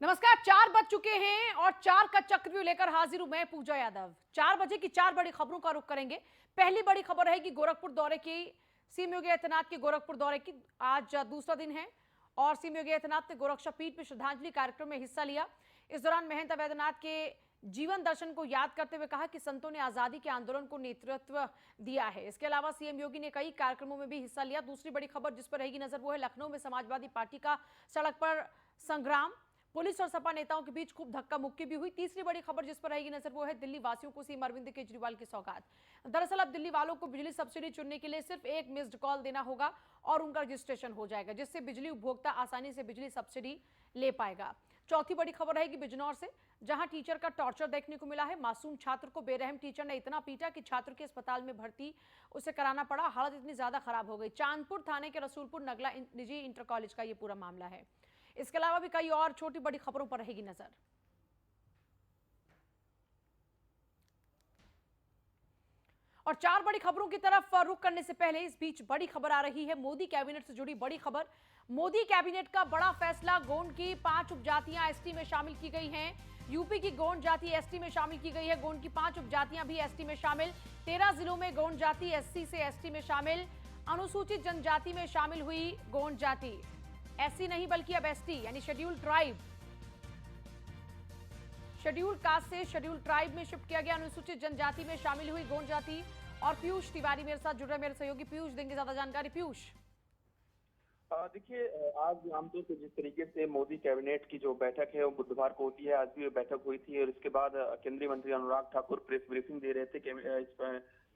नमस्कार। 4 बज चुके हैं और 4 का चक्रव्यूह लेकर हाजिर हूं मैं पूजा यादव। 4 बजे की 4 बड़ी खबरों का रुख करेंगे। पहली बड़ी खबर है कि गोरखपुर दौरे की सीएम योगी आदित्यनाथ के गोरखपुर दौरे की आज दूसरा दिन है और सीएम योगी आदित्यनाथ ने गोरक्षा पीठ में श्रद्धांजलि कार्यक्रम में हिस्सा लिया। इस दौरान महंत अवैधनाथ के जीवन दर्शन को याद करते हुए कहा कि संतों ने आजादी के आंदोलन को नेतृत्व दिया है। इसके अलावा सीएम योगी ने कई कार्यक्रमों में भी हिस्सा लिया। दूसरी बड़ी खबर जिस पर रहेगी नजर वो है लखनऊ में समाजवादी पार्टी का सड़क पर संग्राम। पुलिस और सपा नेताओं के बीच खूब धक्का मुक्की भी हुई। तीसरी बड़ी खबर जिस पर रहेगी नजर वो है दिल्ली वासियों को सीएम अरविंद केजरीवाल की सौगात। दरअसल अब दिल्ली वालों को बिजली सब्सिडी चुनने के लिए सिर्फ एक मिस्ड कॉल देना होगा और उनका रजिस्ट्रेशन हो जाएगा, जिससे बिजली उपभोक्ता आसानी से बिजली सब्सिडी ले पाएगा। चौथी बड़ी खबर रहेगी बिजनौर से, जहां टीचर का टॉर्चर देखने को मिला है। मासूम छात्र को बेरहम टीचर ने इतना पीटा कि छात्र के अस्पताल में भर्ती उसे कराना पड़ा। हालत इतनी ज्यादा खराब हो गई। चांदपुर थाने के रसूलपुर नगला निजी इंटर कॉलेज का यह पूरा मामला है। इसके अलावा भी कई और छोटी बड़ी खबरों पर रहेगी नजर। और 4 बड़ी खबरों की तरफ रुख करने से पहले इस बीच बड़ी खबर आ रही है मोदी कैबिनेट से जुड़ी बड़ी खबर। मोदी कैबिनेट का बड़ा फैसला, गोंड की 5 उपजातियां एसटी में शामिल की गई हैं। यूपी की गोंड जाति एसटी में शामिल की गई है। गोंड की 5 उपजातियां भी एसटी में शामिल। 13 जिलों में गोंड जाति एससी से एसटी में शामिल। अनुसूचित जनजाति में शामिल हुई गोंड जाति। एससी नहीं बल्कि अब एसटी यानी शेड्यूल्ड ट्राइब, शेड्यूल्ड कास्ट से शेड्यूल्ड ट्राइब में शिफ्ट किया गया। अनुसूचित जनजाति में शामिल हुई गोंड जाति। और पीयूष तिवारी मेरे साथ जुड़ रहे, मेरे सहयोगी पीयूष देंगे ज्यादा जानकारी। पीयूष। देखिए, आज आमतौर पर जिस तरीके से मोदी कैबिनेट की जो बैठक है वो बुधवार को होती है, आज भी बैठक हुई थी और इसके बाद केंद्रीय मंत्री अनुराग ठाकुर प्रेस ब्रीफिंग दे रहे थे कि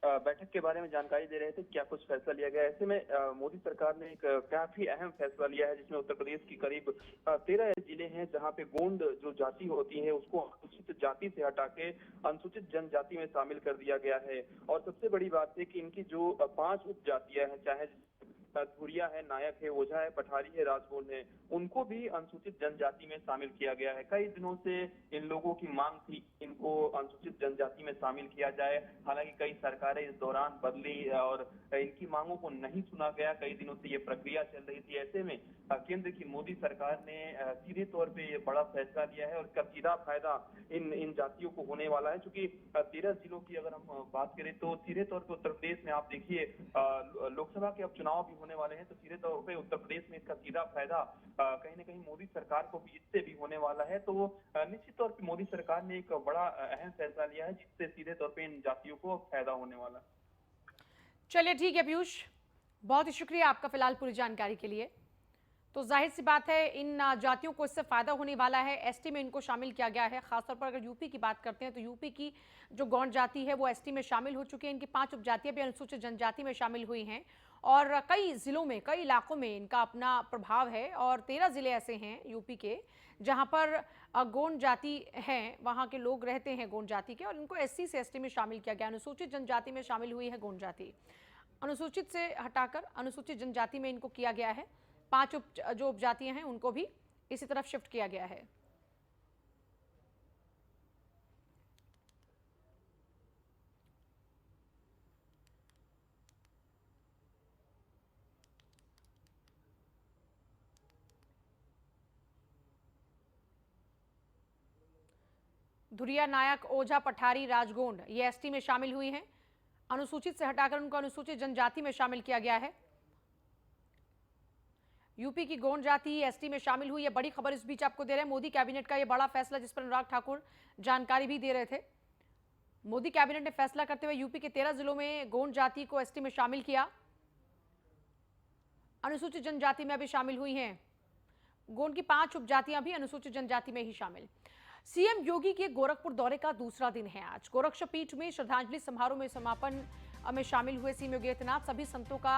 बैठक के बारे में जानकारी दे रहे थे, क्या कुछ फैसला लिया गया। ऐसे में मोदी सरकार ने एक काफी अहम फैसला लिया है, जिसमें उत्तर प्रदेश की करीब 13 जिले हैं जहां पे गोंड जो जाति होती है उसको अनुसूचित जाति से हटा के अनुसूचित जनजाति में शामिल कर दिया गया है। और सबसे बड़ी बात है कि इनकी जो 5 उपजातियां हैं, चाहे धुरिया है, नायक है, ओझा है, पठारी है, राजगोंड है, उनको भी अनुसूचित जनजाति में शामिल किया गया है। कई दिनों से इन लोगों की मांग थी इनको अनुसूचित जनजाति में शामिल किया जाए। हालांकि कई सरकारें इस दौरान बदली और इनकी मांगों को नहीं सुना गया। कई दिनों से ये प्रक्रिया चल रही थी। ऐसे में केंद्र की मोदी सरकार ने सीधे तौर पे ये बड़ा फैसला लिया है और इसका सीधा फायदा इन जातियों को होने वाला है। चूंकि 13 जिलों की अगर हम बात करें तो सीधे तौर पर उत्तर प्रदेश में आप देखिए लोकसभा के अब चुनाव भी होने वाले हैं, तो सीधे तौर पे उत्तर प्रदेश में इसका सीधा फायदा कहीं ना कहीं मोदी सरकार को भी इससे भी होने वाला है। तो निश्चित तौर पे मोदी सरकार ने एक बड़ा अहम फैसला लिया है, जिससे सीधे तौर पे इन जातियों को फायदा होने वाला है। चलिए ठीक है पीयूष, बहुत ही शुक्रिया आपका फिलहाल पूरी जानकारी के लिए। तो जाहिर सी बात है इन जातियों को इससे फायदा होने वाला है। एसटी में इनको शामिल किया गया है। खासतौर पर अगर यूपी की बात करते हैं तो यूपी की जो गौंड जाति है वो एसटी में शामिल हो चुकी है। इनकी 5 उपजातियां भी अनुसूचित जनजाति में शामिल हुई हैं और कई जिलों में, कई इलाकों में इनका अपना प्रभाव है। और 13 जिले ऐसे हैं यूपी के जहां पर गौंड जाति हैं, वहां के लोग रहते हैं गौंड जाति के, और इनको एससी से एसटी में शामिल किया गया। अनुसूचित जनजाति में शामिल हुई है गौंड जाति। अनुसूचित से हटाकर अनुसूचित जनजाति में इनको किया गया है। 5 जो उपजातियां हैं उनको भी इसी तरफ शिफ्ट किया गया है। धुरिया, नायक, ओझा, पठारी, राजगोंड ये एसटी में शामिल हुई हैं। अनुसूचित से हटाकर उनको अनुसूचित जनजाति में शामिल किया गया है। यूपी की गोंड जाति एसटी में शामिल हुई। है बड़ी खबर इस बीच आपको दे रहे हैं, मोदी कैबिनेट का यह बड़ा फैसला, जिस पर अनुराग ठाकुर जानकारी भी दे रहे थे। मोदी कैबिनेट ने फैसला करते हुए यूपी के 13 जिलों में गोंड जाति को एसटी में शामिल किया। अनुसूचित जनजाति में अभी शामिल हुई हैं। गोंड की 5 उपजातियां भी अनुसूचित जनजाति में ही शामिल। सीएम योगी के गोरखपुर दौरे का दूसरा दिन है आज। गोरक्षा पीठ में श्रद्धांजलि समारोह में समापन में शामिल हुए सीएम योगी आदित्यनाथ सभी संतों का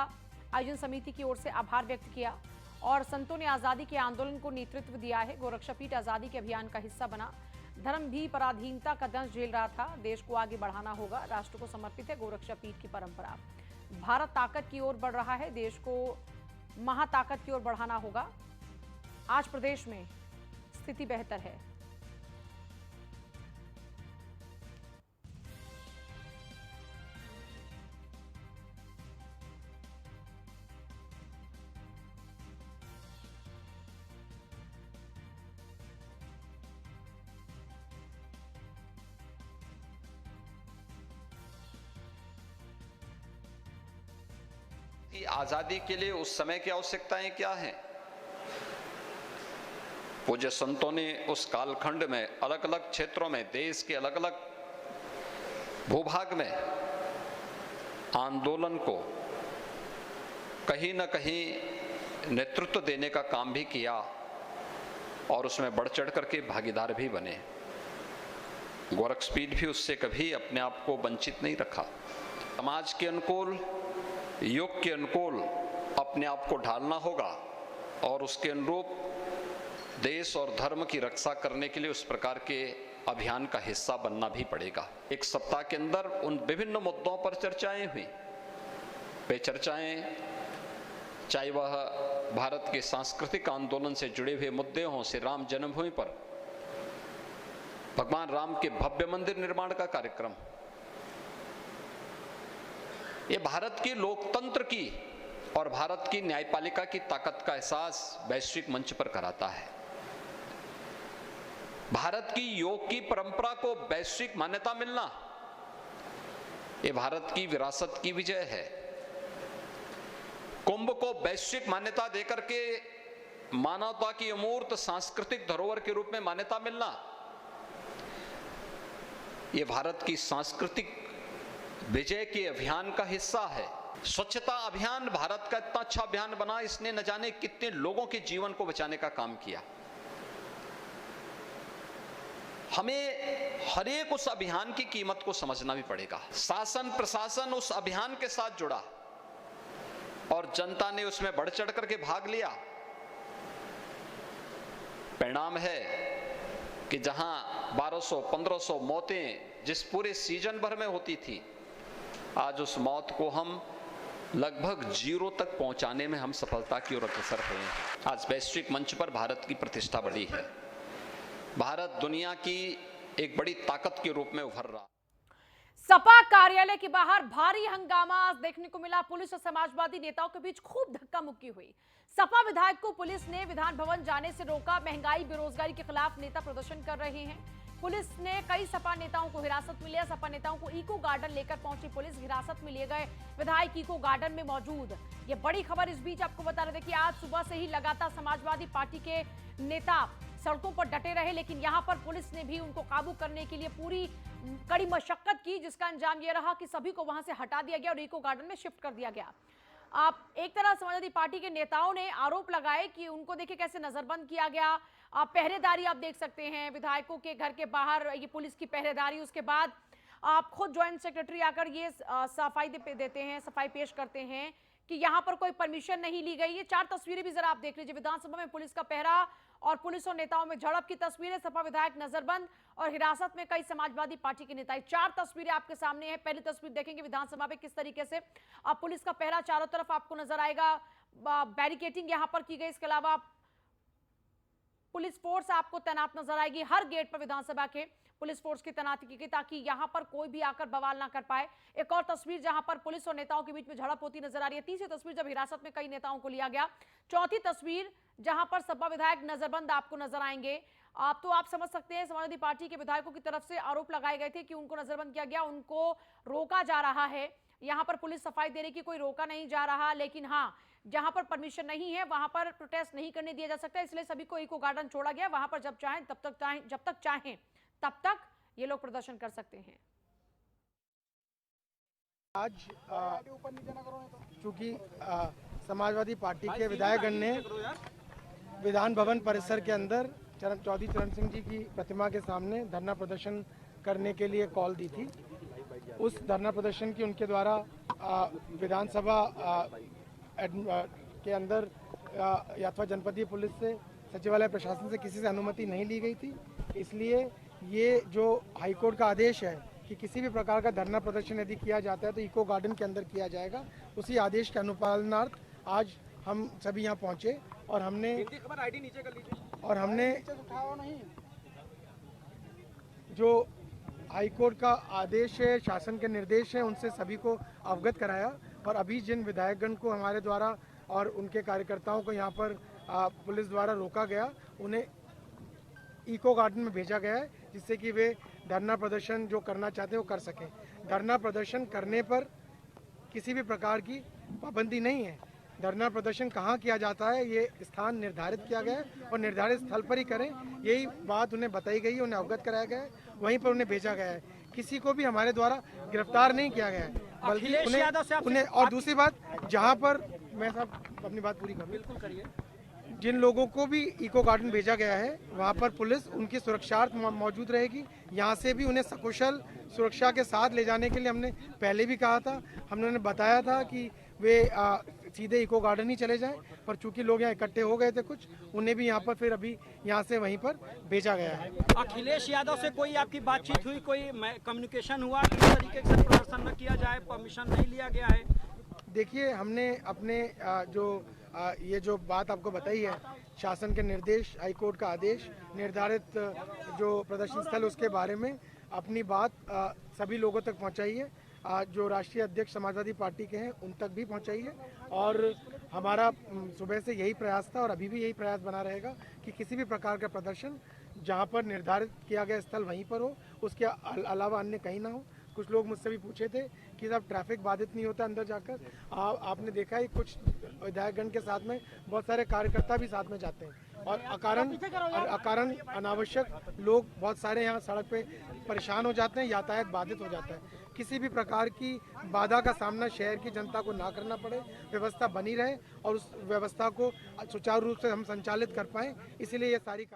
आयोजन समिति की ओर से आभार व्यक्त किया और संतों ने आजादी के आंदोलन को नेतृत्व दिया है। गोरक्षा पीठ आजादी के अभियान का हिस्सा बना। धर्म भी पराधीनता का दंश झेल रहा था, देश को आगे बढ़ाना होगा, राष्ट्र को समर्पित है गोरक्षा पीठ की परंपरा। भारत ताकत की ओर बढ़ रहा है, देश को महाताकत की ओर बढ़ाना होगा। आज प्रदेश में स्थिति बेहतर है। की आजादी के लिए उस समय की आवश्यकताएं क्या हैं? पूज्य संतों ने उस कालखंड में अलग अलग क्षेत्रों में, देश के अलग अलग भूभाग में आंदोलन को कहीं न कहीं नेतृत्व देने का काम भी किया और उसमें बढ़ चढ़ करके भागीदार भी बने। गोरक्षपीठ भी उससे कभी अपने आप को वंचित नहीं रखा। समाज के अनुकूल, युग के अनुकूल अपने आप को ढालना होगा और उसके अनुरूप देश और धर्म की रक्षा करने के लिए उस प्रकार के अभियान का हिस्सा बनना भी पड़ेगा। एक सप्ताह के अंदर उन विभिन्न मुद्दों पर चर्चाएं हुई। वे चर्चाएं चाहे वह भारत के सांस्कृतिक आंदोलन से जुड़े हुए मुद्दे हों, श्री राम जन्मभूमि पर भगवान राम के भव्य मंदिर निर्माण का कार्यक्रम, ये भारत की लोकतंत्र की और भारत की न्यायपालिका की ताकत का एहसास वैश्विक मंच पर कराता है। भारत की योग की परंपरा को वैश्विक मान्यता मिलना, ये भारत की विरासत की विजय है। कुंभ को वैश्विक मान्यता देकर के मानवता की अमूर्त सांस्कृतिक धरोहर के रूप में मान्यता मिलना, ये भारत की सांस्कृतिक विजय के अभियान का हिस्सा है। स्वच्छता अभियान भारत का इतना अच्छा अभियान बना, इसने न जाने कितने लोगों के जीवन को बचाने का काम किया। हमें हर एक उस अभियान की कीमत को समझना भी पड़ेगा। शासन प्रशासन उस अभियान के साथ जुड़ा और जनता ने उसमें बढ़ चढ़ करके भाग लिया। परिणाम है कि जहां 1200-1500 मौतें जिस पूरे सीजन भर में होती थी, आज उस मौत को हम लगभग 0 तक पहुंचाने में हम सफलता की ओर अग्रसर हुए हैं। आज वैश्विक मंच पर भारत की प्रतिष्ठा बढ़ी है। भारत दुनिया की एक बड़ी ताकत के रूप में उभर रहा। सपा कार्यालय के बाहर भारी हंगामा आज देखने को मिला। पुलिस और समाजवादी नेताओं के बीच खूब धक्का मुक्की हुई। सपा विधायक को पुलिस ने विधान भवन जाने से रोका। महंगाई, बेरोजगारी के खिलाफ नेता प्रदर्शन कर रहे हैं। पुलिस ने कई सपा नेताओं को हिरासत में लिया। सपा नेताओं को इको गार्डन लेकर पहुंची पुलिस। हिरासत में लिए गए विधायक इको गार्डन में मौजूद। ये बड़ी खबर इस बीच आपको बता रहे थे कि आज सुबह से ही लगातार समाजवादी पार्टी के नेता सड़कों पर डटे रहे, लेकिन यहां पर पुलिस ने भी उनको काबू करने के लिए पूरी कड़ी मशक्कत की, जिसका अंजाम यह रहा कि सभी को वहां से हटा दिया गया और इको गार्डन में शिफ्ट कर दिया गया। आप एक तरह समाजवादी पार्टी के नेताओं ने आरोप लगाए कि उनको देखिए कैसे नजरबंद किया गया। आप पहरेदारी आप देख सकते हैं विधायकों के घर के बाहर, ये पुलिस की पहरेदारी। उसके बाद आप खुद ज्वाइंट सेक्रेटरी आकर ये सफाई देते हैं, सफाई पेश करते हैं कि यहां पर कोई परमिशन नहीं ली गई। ये 4 तस्वीरें भी जरा आप देख लीजिए। विधानसभा में पुलिस का पहरा और पुलिस और नेताओं में झड़प की तस्वीरें। सपा विधायक नजरबंद और हिरासत में कई समाजवादी पार्टी के नेता। 4 तस्वीरें आपके सामने हैं। पहली तस्वीर देखेंगे विधानसभा में किस तरीके से अब पुलिस का पहरा चारों तरफ आपको नजर आएगा। बैरिकेटिंग यहां पर की गई। इसके अलावा पुलिस फोर्स आपको तैनात नजर आएगी। हर गेट पर विधानसभा के पुलिस फोर्स की तैनाती की गई ताकि यहां पर कोई भी आकर बवाल ना कर पाए। एक और तस्वीर जहां पर पुलिस और नेताओं के बीच में झड़प होती नजर आ रही है। तीसरी तस्वीर जब हिरासत में कई नेताओं को लिया गया। चौथी तस्वीर जहां पर सपा विधायक नजरबंद आपको नजर आएंगे। आप समझ सकते हैं समाजवादी पार्टी के विधायकों की तरफ से आरोप लगाए गए थे कि उनको नजरबंद किया गया, उनको रोका जा रहा है। यहां पर पुलिस सफाई दे रही कि कोई रोका नहीं जा रहा, लेकिन हाँ, जहां पर परमिशन नहीं है वहां पर प्रोटेस्ट नहीं करने दिया जा सकता, इसलिए सभी को इको गार्डन छोड़ा गया। वहां पर जब तक चाहें तब तक ये लोग प्रदर्शन कर सकते हैं। आज चूंकि समाजवादी पार्टी के विधायकगण ने विधान भवन परिसर के अंदर चौधरी चरण सिंह जी की प्रतिमा के सामने धरना प्रदर्शन करने के लिए कॉल दी थी। उस धरना प्रदर्शन की उनके द्वारा विधानसभा के अंदर अथवा जनपदीय पुलिस से, सचिवालय प्रशासन से किसी से अनुमति नहीं ली गई थी। इसलिए ये जो हाईकोर्ट का आदेश है कि किसी भी प्रकार का धरना प्रदर्शन यदि किया जाता है तो इको गार्डन के अंदर किया जाएगा, उसी आदेश के अनुपालनार्थ आज हम सभी यहाँ पहुँचे और हमने जो हाईकोर्ट का आदेश है, शासन के निर्देश है, उनसे सभी को अवगत कराया। और अभी जिन विधायकगण को हमारे द्वारा और उनके कार्यकर्ताओं को यहाँ पर पुलिस द्वारा रोका गया, उन्हें इको गार्डन में भेजा गया है, जिससे कि वे धरना प्रदर्शन जो करना चाहते हैं वो कर सकें। धरना प्रदर्शन करने पर किसी भी प्रकार की पाबंदी नहीं है। धरना प्रदर्शन कहाँ किया जाता है ये स्थान निर्धारित किया गया है और निर्धारित स्थल पर ही करें, यही बात उन्हें बताई गई है, उन्हें अवगत कराया गया है, वहीं पर उन्हें भेजा गया है। किसी को भी हमारे द्वारा गिरफ्तार नहीं किया गया है, बल्कि उन्हें और दूसरी बात, जहाँ पर मैं साहब अपनी बात पूरी करूँ, बिल्कुल करिए। जिन लोगों को भी इको गार्डन भेजा गया है वहाँ पर पुलिस उनकी सुरक्षार्थ मौजूद रहेगी। यहाँ से भी उन्हें सकुशल सुरक्षा के साथ ले जाने के लिए हमने पहले भी कहा था, हमने उन्हें बताया था कि वे सीधे इको गार्डन ही चले जाएं, पर चूंकि लोग यहाँ इकट्ठे हो गए थे कुछ, उन्हें भी यहाँ पर फिर अभी यहाँ से वहीं पर भेजा गया है। अखिलेश यादव से कोई आपकी बातचीत हुई, कोई कम्युनिकेशन हुआ, किस तरीके से प्रदर्शन न किया जाए, परमिशन नहीं लिया गया है? देखिए, हमने अपने ये जो बात आपको बताई है, शासन के निर्देश, हाईकोर्ट का आदेश, निर्धारित जो प्रदर्शन स्थल उसके बारे में अपनी बात सभी लोगों तक पहुंचाई है। जो राष्ट्रीय अध्यक्ष समाजवादी पार्टी के हैं उन तक भी पहुंचाई है और हमारा सुबह से यही प्रयास था और अभी भी यही प्रयास बना रहेगा कि किसी भी प्रकार का प्रदर्शन जहां पर निर्धारित किया गया स्थल वहीं पर हो, उसके अलावा अन्य कहीं ना हो। कुछ लोग मुझसे भी पूछे थे कि साहब ट्रैफिक बाधित नहीं होता अंदर जाकर। आपने देखा है कुछ विधायकगण के साथ में बहुत सारे कार्यकर्ता भी साथ में जाते हैं और अकारण अनावश्यक लोग बहुत सारे यहाँ सड़क पे परेशान हो जाते हैं, यातायात बाधित हो जाता है। किसी भी प्रकार की बाधा का सामना शहर की जनता को ना करना पड़े, व्यवस्था बनी रहे और उस व्यवस्था को सुचारू रूप से हम संचालित कर पाएं, इसीलिए ये सारी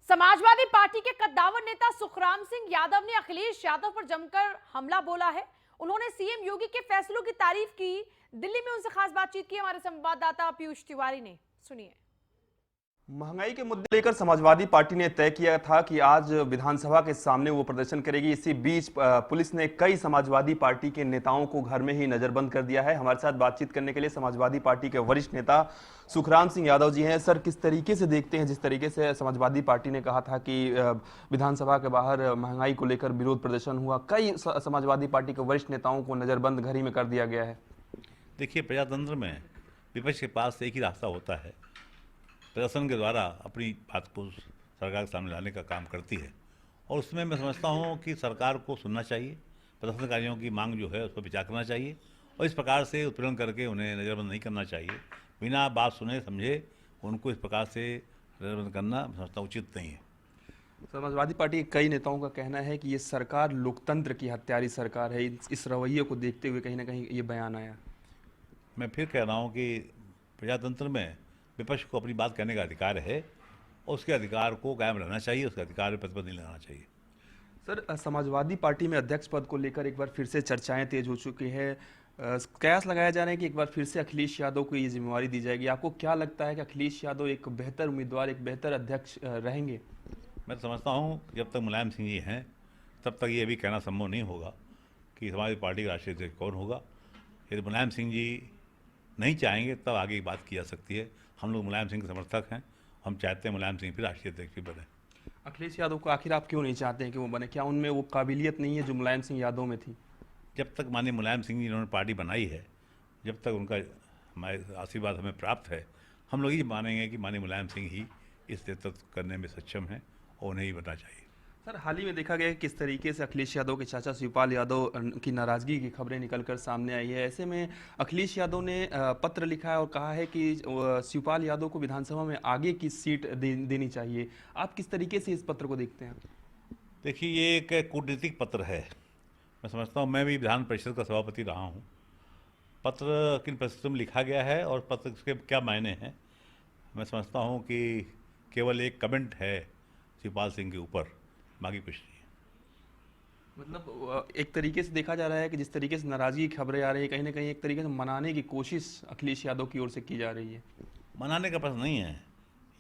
समाजवादी पार्टी के कद्दावर नेता सुखराम सिंह यादव ने अखिलेश यादव पर जमकर हमला बोला है। उन्होंने सीएम योगी के फैसलों की तारीफ की। दिल्ली में उनसे खास बातचीत की हमारे संवाददाता पीयूष तिवारी ने, सुनिए। महंगाई के मुद्दे लेकर समाजवादी पार्टी ने तय किया था कि आज विधानसभा के सामने वो प्रदर्शन करेगी। इसी बीच पुलिस ने कई समाजवादी पार्टी के नेताओं को घर में ही नजरबंद कर दिया है। हमारे साथ बातचीत करने के लिए समाजवादी पार्टी के वरिष्ठ नेता सुखराम सिंह यादव जी हैं। सर, किस तरीके से देखते हैं जिस तरीके से समाजवादी पार्टी ने कहा था कि विधानसभा के बाहर महंगाई को लेकर विरोध प्रदर्शन हुआ, कई समाजवादी पार्टी के वरिष्ठ नेताओं को नजरबंद घर ही में कर दिया गया है? देखिए, प्रजातंत्र में विपक्ष के पास एक ही रास्ता होता है, प्रदर्शन के द्वारा अपनी बात को सरकार के सामने लाने का काम करती है। और उसमें मैं समझता हूँ कि सरकार को सुनना चाहिए, प्रदर्शनकारियों की मांग जो है उस पर विचार करना चाहिए और इस प्रकार से उत्पीड़न करके उन्हें नज़रबंद नहीं करना चाहिए। बिना बात सुने समझे उनको इस प्रकार से नज़रबंद करना मैं समझता उचित नहीं है। समाजवादी पार्टी के कई नेताओं का कहना है कि ये सरकार लोकतंत्र की हत्यारी सरकार है। इस रवैये को देखते हुए कहीं ना कहीं ये बयान आया। मैं फिर कह रहा हूँ कि प्रजातंत्र में विपक्ष को अपनी बात कहने का अधिकार है और उसके अधिकार को कायम रहना चाहिए, उसके अधिकार पर प्रतिबंध नहीं लगाना चाहिए। सर, समाजवादी पार्टी में अध्यक्ष पद को लेकर एक बार फिर से चर्चाएं तेज हो चुकी है। कयास लगाया जा रहा है कि एक बार फिर से अखिलेश यादव को ये जिम्मेवारी दी जाएगी। आपको क्या लगता है कि अखिलेश यादव एक बेहतर उम्मीदवार, एक बेहतर अध्यक्ष रहेंगे? मैं समझता हूँ जब तक मुलायम सिंह जी हैं तब तक ये भी कहना संभव नहीं होगा कि समाजवादी पार्टी का राष्ट्रीय अध्यक्ष कौन होगा। यदि मुलायम सिंह जी नहीं चाहेंगे तब आगे की बात की जा सकती है। हम लोग मुलायम सिंह के समर्थक हैं, हम चाहते हैं मुलायम सिंह फिर राष्ट्रीय अध्यक्ष भी बने। अखिलेश यादव को आखिर आप क्यों नहीं चाहते हैं कि वो बने? क्या उनमें वो काबिलियत नहीं है जो मुलायम सिंह यादव में थी? जब तक माननीय मुलायम सिंह जी इन्होंने पार्टी बनाई है, जब तक उनका हमारे आशीर्वाद हमें प्राप्त है, हम लोग ये मानेंगे कि माननीय मुलायम सिंह ही इस नेतृत्व करने में सक्षम हैं और उन्हें ही बनना चाहिए। सर, हाल ही में देखा गया किस तरीके से अखिलेश यादव के चाचा शिवपाल यादव की नाराजगी की खबरें निकलकर सामने आई है। ऐसे में अखिलेश यादव ने पत्र लिखा है और कहा है कि शिवपाल यादव को विधानसभा में आगे की सीट देनी चाहिए। आप किस तरीके से इस पत्र को देखते हैं? देखिए, ये एक कूटनीतिक पत्र है। मैं समझता हूँ, मैं भी विधान परिषद का सभापति रहा हूँ। पत्र किन परिस्थितियों में लिखा गया है और पत्र के क्या मायने हैं, मैं समझता हूँ कि केवल एक कमेंट है शिवपाल सिंह के ऊपर, बाकी कुछ नहीं है। मतलब एक तरीके से देखा जा रहा है कि जिस तरीके से नाराजगी की खबरें आ रही है, कहीं ना कहीं एक तरीके से मनाने की कोशिश अखिलेश यादव की ओर से की जा रही है। मनाने का प्रश्न नहीं है,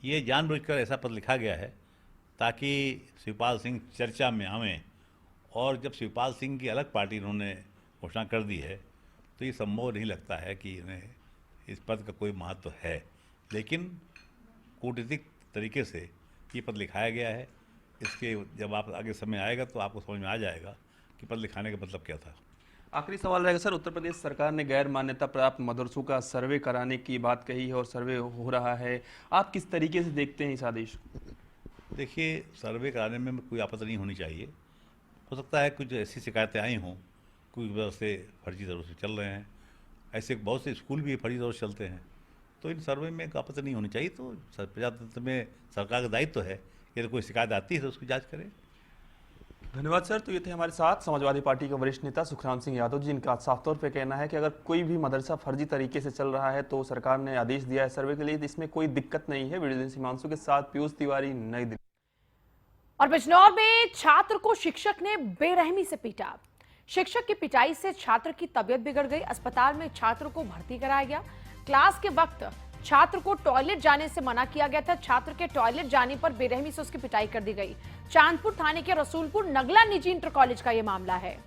ये जानबूझकर ऐसा पत्र लिखा गया है ताकि शिवपाल सिंह चर्चा में आवें। और जब शिवपाल सिंह की अलग पार्टी इन्होंने घोषणा कर दी है तो ये संभव नहीं लगता है कि इन्हें इस पद का कोई महत्व है। लेकिन कूटनीतिक तरीके से ये पद लिखाया गया है। इसके जब आप आगे समय आएगा तो आपको समझ में आ जाएगा कि पद लिखाने का मतलब क्या था। आखिरी सवाल रहेगा सर, उत्तर प्रदेश सरकार ने गैर मान्यता प्राप्त मदरसों का सर्वे कराने की बात कही है और सर्वे हो रहा है। आप किस तरीके से देखते हैं इस आदेश को? देखिए, सर्वे कराने में कोई आपत्ति नहीं होनी चाहिए। हो सकता है कुछ ऐसी शिकायतें आई हों, कुछ वजह से फर्जी तरीके से चल रहे हैं, ऐसे बहुत से स्कूल भी फर्जी तौर से चलते हैं। तो इन सर्वे में आपत्ति नहीं होनी चाहिए। तो प्रजातंत्र में सरकार का दायित्व है कि यदि कोई शिकायत आती है तो उसकी जाँच करे। धन्यवाद सर। तो ये थे हमारे साथ समाजवादी पार्टी के वरिष्ठ नेता सुखराम सिंह यादव जी, जिनका साफ तौर पे कहना है कि अगर कोई भी मदरसा फर्जी तरीके से चल रहा है तो सरकार ने आदेश दिया है सर्वे के लिए, इसमें कोई दिक्कत नहीं है। वीडियो जर्नलिस्ट हिमांशु के साथ पीयूष तिवारी, नई दिल्ली। और बिजनौर में छात्र को शिक्षक ने बेरहमी से पीटा। शिक्षक की पिटाई से छात्र की तबीयत बिगड़ गई। अस्पताल में छात्र को भर्ती कराया गया। क्लास के वक्त छात्र को टॉयलेट जाने से मना किया गया था। छात्र के टॉयलेट जाने पर बेरहमी से उसकी पिटाई कर दी गई। चांदपुर थाने के रसूलपुर नगला निजी इंटर कॉलेज का यह मामला है।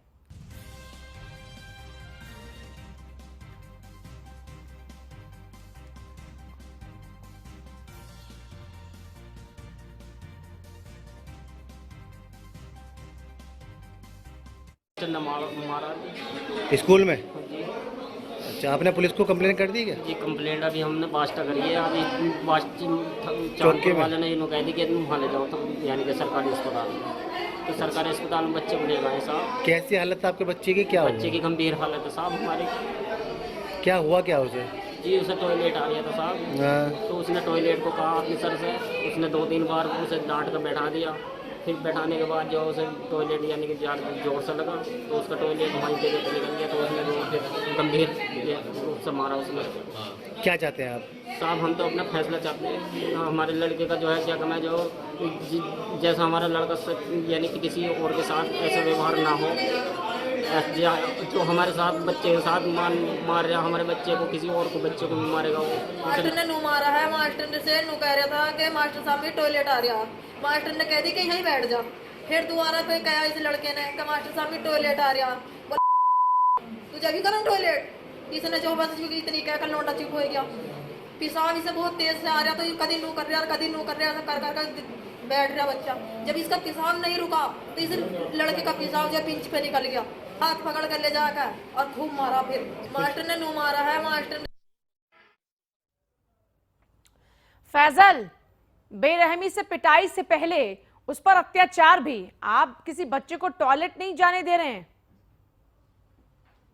मारा स्कूल में? अच्छा, आपने पुलिस को कंप्लेन कर दी क्या? जी, कंप्लेंट अभी हमने बास्ता करी है। अभी चौकी में वाले ने इन्होंने कह दी कि तुम वहाँ ले जाओ, तो यानी कि सरकारी अस्पताल में। तो सरकारी अस्पताल में बच्चे को ले गए साहब। कैसी हालत है आपके बच्चे की? क्या बच्चे की गंभीर हालत है साहब हमारे। क्या हुआ क्या उसे? जी, उसे टॉयलेट आ गया था साहब। तो उसने टॉयलेट को कहा अपने सर से, उसने 2-3 बार उसे डांट कर बैठा दिया। फिर बैठाने के बाद जो उसे टॉयलेट यानी कि जोर से लगा तो उसका टॉयलेट वहीं पे निकल गया। तो उसने जो फिर गंभीर रूप से मारा उसने। क्या चाहते हैं आप? साहब हम तो अपना फैसला चाहते हैं। हमारे लड़के का जो है क्या कम है, जो जैसा हमारा लड़का यानी कि किसी और के साथ ऐसा व्यवहार ना हो। जो हमारे साथ बच्चे के साथ मार रहा, हमारे बच्चे को किसी और को बच्चे को भी मारेगा वो। मास्टर ने नू मारा है। मास्टर से नू कह रहा था कि मास्टर साहब भी टॉयलेट आ रहा। मास्टर ने कह दी कि यहीं बैठ जा। फिर दोबारा पे कहा इस लड़के ने कि मास्टर साहब भी टॉयलेट आ रहा। तुझे भी करो टॉयलेट। इसने जो बस इतनी कहकर लौंडा चुप हो गया। पेशाब इसे बहुत तेज से आ रहा, तो कभी नू कर रहा कभी नू कर रहा, कर बैठ रहा बच्चा। जब इसका पेशाब नहीं रुका तो इस लड़के का पेशाब जो पिंच पे निकल गया। हाथ पकड़ कर ले जाकर और खूब मारा। फिर मास्टर ने नू मारा है। मास्टर ने फैजल, बेरहमी से पिटाई से पहले उस पर अत्याचार भी। आप किसी बच्चे को टॉयलेट नहीं जाने दे रहे हैं।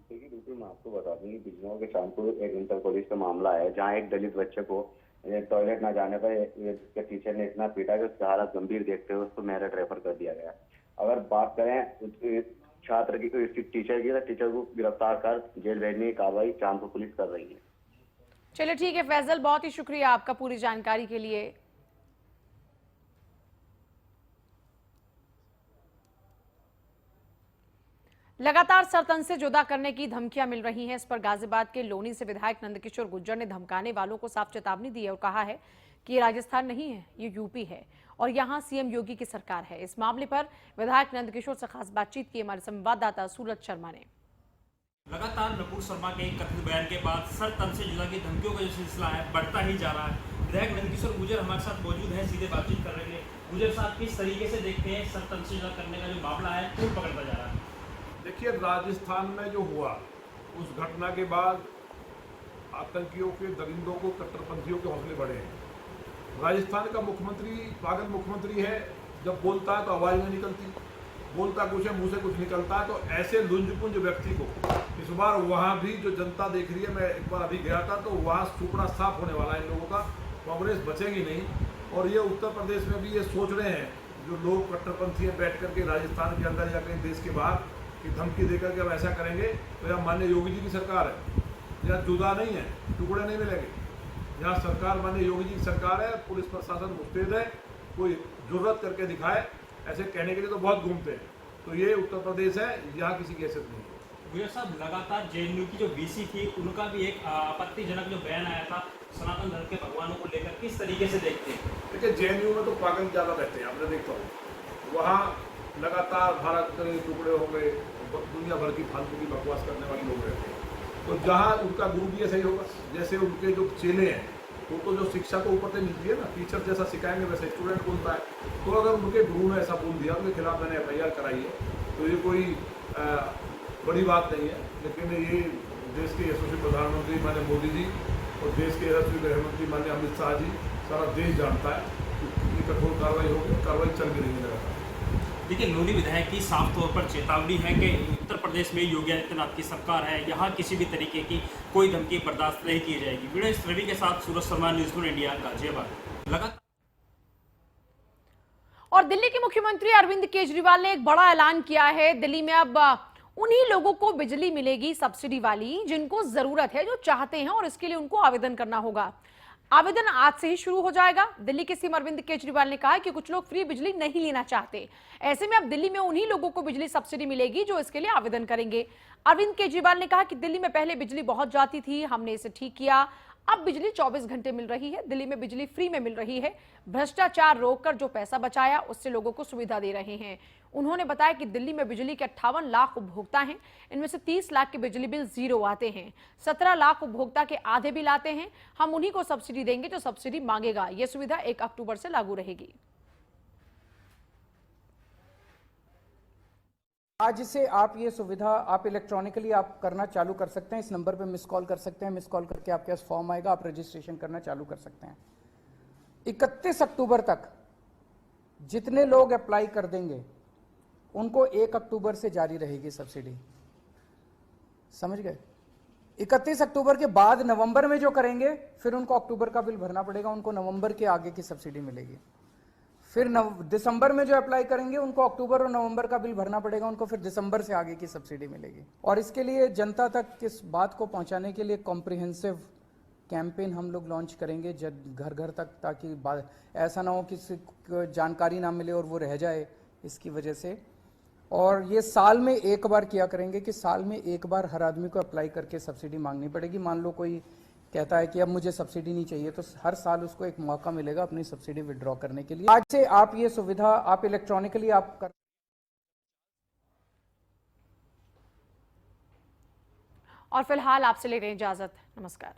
देखिए, बिल्कुल मैं आपको बता दूं कि बिजनौर के चांदपुर एक इंटर कॉलेज का मामला है, जहां एक दलित बच्चे को टॉयलेट ना जाने पर उसके टीचर ने इतना पीटा कि उसका हालत गंभीर देखते हुए उसको मेरठ रेफर कर दिया गया। अगर बात करें छात्र की टीचर की, तो टीचर को गिरफ्तार कर जेल भेजने की कार्रवाई चांदपुर पुलिस कर रही है। चलिए ठीक है फैजल, बहुत ही शुक्रिया आपका पूरी जानकारी के लिए। लगातार सरतन से जुदा करने की धमकियां मिल रही हैं। इस पर गाजियाबाद के लोनी से विधायक नंदकिशोर गुर्जर ने धमकाने वालों को साफ चेतावनी दी है और कहा है कि ये राजस्थान नहीं है, ये यूपी है और यहां सीएम योगी की सरकार है। इस मामले पर विधायक नंदकिशोर से खास बातचीत की हमारे संवाददाता सूरज शर्मा ने। लगातार नपुर शर्मा के कथित बयान के बाद सरतन से जुदा की धमकियों का जो सिलसिला है बढ़ता ही जा रहा है। विधायक नंदकिशोर गुर्जर हमारे साथ मौजूद है, सीधे बातचीत कर रहे हैं। गुर्जर साहब, किस तरीके से देखते हैं सरतन से जुदा करने का जो मामला है खूब पकड़ता जा रहा है? देखिए, राजस्थान में जो हुआ उस घटना के बाद आतंकियों के, दरिंदों को, कट्टरपंथियों के हौसले बढ़े हैं। राजस्थान का मुख्यमंत्री पागल मुख्यमंत्री है। जब बोलता है तो आवाज़ नहीं निकलती, बोलता कुछ है मुंह से कुछ निकलता है। तो ऐसे लुंजपुंज व्यक्ति को इस बार वहाँ भी जो जनता देख रही है, मैं एक बार अभी गया था तो वहाँ सुपड़ा साफ होने वाला है इन लोगों का। कांग्रेस बचेगी नहीं। और ये उत्तर प्रदेश में भी ये सोच रहे हैं जो लोग कट्टरपंथी बैठ करके राजस्थान के अंदर या कहीं देश के बाहर की धमकी देकर के अब ऐसा करेंगे तो यहाँ माननीय योगी जी की सरकार है, यहाँ जुदा नहीं है, टुकड़े नहीं मिलेंगे। यहाँ सरकार माननीय योगी जी की सरकार है, पुलिस प्रशासन मुस्तैद है। कोई जुर्रत करके दिखाए, ऐसे कहने के लिए तो बहुत घूमते हैं। तो ये उत्तर प्रदेश है, यहाँ किसी की हैसियत नहीं है। गुर्जर साहब, लगातार जेएनयू की जो बीसी थी उनका भी एक आपत्तिजनक जो बयान आया था सनातन धर्म के भगवानों को लेकर, किस तरीके से देखते हैं? देखिए, जेएनयू में तो पागल ज़्यादा रहते हैं, आपने देखा हो। वहाँ लगातार भारत के टुकड़े हो गए, दुनिया भर की फालतू की बकवास करने वाले लोग रहते हैं। तो जहाँ उनका गुरु भी ऐसा ही होगा, जैसे उनके जो चेले हैं वो तो जो शिक्षा तो ऊपर से मिलती है ना, टीचर जैसा सिखाएंगे वैसे स्टूडेंट बोलता है। तो अगर उनके गुरु ने ऐसा बोल दिया, उनके खिलाफ मैंने FIR कराई है, तो ये कोई बड़ी बात नहीं है। लेकिन ये देश के यशस्वी प्रधानमंत्री माननीय मोदी जी और देश के यशस्वी गृहमंत्री माननीय अमित शाह जी, सारा देश जानता है कि कितनी कठोर कार्रवाई होगी। कार्रवाई चल भी नहीं लगातार। देखिए, नूनी विधायक की साफ तौर पर चेतावनी है कि उत्तर प्रदेश में योगी आदित्यनाथ की सरकार है, यहाँ किसी भी तरीके की कोई धमकी बर्दाश्त नहीं की जाएगी। वीडियो इस रवि के साथ सूरज शर्मा, न्यूज़ 1 इंडिया, गाजियाबाद। लगातार और दिल्ली के मुख्यमंत्री अरविंद केजरीवाल ने एक बड़ा ऐलान किया है। दिल्ली में अब उन्हीं लोगों को बिजली मिलेगी सब्सिडी वाली जिनको जरूरत है, जो चाहते हैं, और इसके लिए उनको आवेदन करना होगा। आवेदन आज से ही शुरू हो जाएगा। दिल्ली के सीएम अरविंद केजरीवाल ने कहा कि कुछ लोग फ्री बिजली नहीं लेना चाहते, ऐसे में अब दिल्ली में उन्हीं लोगों को बिजली सब्सिडी मिलेगी जो इसके लिए आवेदन करेंगे। अरविंद केजरीवाल ने कहा कि दिल्ली में पहले बिजली बहुत जाती थी, हमने इसे ठीक किया, अब बिजली 24 घंटे मिल रही है, दिल्ली में बिजली फ्री में मिल रही है। भ्रष्टाचार रोककर जो पैसा बचाया उससे लोगों को सुविधा दे रहे हैं। उन्होंने बताया कि दिल्ली में बिजली के 58 लाख उपभोक्ता हैं, इनमें से 30 लाख के बिजली बिल जीरो आते हैं, 17 लाख उपभोक्ता के आधे बिल आते हैं। हम उन्हीं को सब्सिडी देंगे जो सब्सिडी मांगेगा। यह सुविधा 1 अक्टूबर से लागू रहेगी। आज से आप ये सुविधा आप इलेक्ट्रॉनिकली आप करना चालू कर सकते हैं। इस नंबर पे मिस कॉल कर सकते हैं, मिस कॉल करके आपके पास फॉर्म आएगा, आप रजिस्ट्रेशन करना चालू कर सकते हैं। 31 अक्टूबर तक जितने लोग अप्लाई कर देंगे उनको 1 अक्टूबर से जारी रहेगी सब्सिडी, समझ गए। 31 अक्टूबर के बाद नवंबर में जो करेंगे फिर उनको अक्टूबर का बिल भरना पड़ेगा, उनको नवंबर के आगे की सब्सिडी मिलेगी। फिर दिसंबर में जो अप्लाई करेंगे उनको अक्टूबर और नवंबर का बिल भरना पड़ेगा, उनको फिर दिसंबर से आगे की सब्सिडी मिलेगी। और इसके लिए जनता तक इस बात को पहुंचाने के लिए कॉम्प्रिहेंसिव कैंपेन हम लोग लॉन्च करेंगे घर घर तक, ताकि ऐसा ना हो किसी को जानकारी ना मिले और वो रह जाए इसकी वजह से। और ये साल में एक बार किया करेंगे कि साल में एक बार हर आदमी को अप्लाई करके सब्सिडी मांगनी पड़ेगी। मान लो कोई कहता है कि अब मुझे सब्सिडी नहीं चाहिए, तो हर साल उसको एक मौका मिलेगा अपनी सब्सिडी विड्रॉ करने के लिए। आज से आप ये सुविधा आप इलेक्ट्रॉनिकली आप कर। और फिलहाल आपसे ले रहे हैं इजाजत। नमस्कार।